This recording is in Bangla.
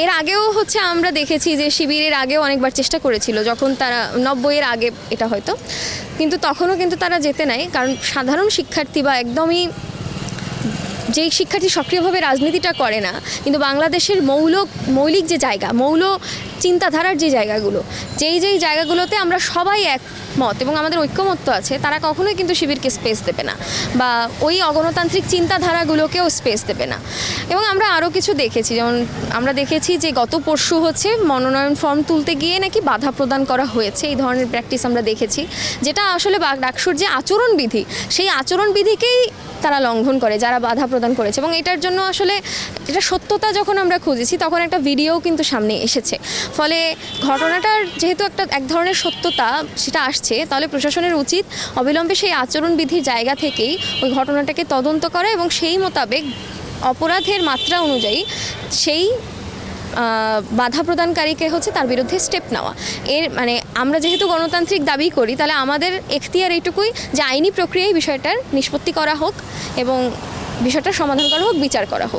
এর আগেও হচ্ছে আমরা দেখেছি যে শিবিরের আগেও অনেকবার চেষ্টা করেছিল, যখন তারা 90-এর আগে এটা হয়তো, কিন্তু তখনও কিন্তু তারা যেতে নাই, কারণ সাধারণ শিক্ষার্থী বা একদমই যেই শিক্ষার্থী সক্রিয়ভাবে রাজনীতিটা করে না, কিন্তু বাংলাদেশের মৌলিক যে জায়গা, মৌল চিন্তাধারার যে জায়গাগুলো, যেই জায়গাগুলোতে আমরা সবাই একমত এবং আমাদের ঐক্যমত্য আছে, তারা কখনোই কিন্তু শিবিরকে স্পেস দেবে না বা ওই অগণতান্ত্রিক চিন্তাধারাগুলোকেও স্পেস দেবে না। এবং আমরা আরও কিছু দেখেছি, যেমন আমরা দেখেছি যে গত পরশু হচ্ছে মনোনয়ন ফর্ম তুলতে গিয়ে নাকি বাধা প্রদান করা হয়েছে, এই ধরনের প্র্যাকটিস আমরা দেখেছি, যেটা আসলে ডাকসুর যে আচরণবিধি, সেই আচরণবিধিকেই তারা লঙ্ঘন করে যারা বাধা প্রদান করেছে। এবং এটার জন্য আসলে এটা সত্যতা যখন আমরা খুঁজেছি, তখন একটা ভিডিও কিন্তু সামনে এসেছে। ফলে ঘটনাটার যেহেতু এক ধরনের সত্যতা সেটা আসছে, তাহলে প্রশাসনের উচিত অবিলম্বে সেই আচরণবিধির জায়গা থেকেই ওই ঘটনাটাকে তদন্ত করা এবং সেই মোতাবেক অপরাধের মাত্রা অনুযায়ী সেই বাধা প্রদানকারীকে হচ্ছে তার বিরুদ্ধে স্টেপ নেওয়া। এর মানে আমরা যেহেতু গণতান্ত্রিক দাবি করি, তাহলে আমাদের এখতিয়ার এইটুকুই যে আইনি প্রক্রিয়ায় বিষয়টার নিষ্পত্তি করা হোক এবং বিষয়টার সমাধান করা হোক, বিচার করা হোক।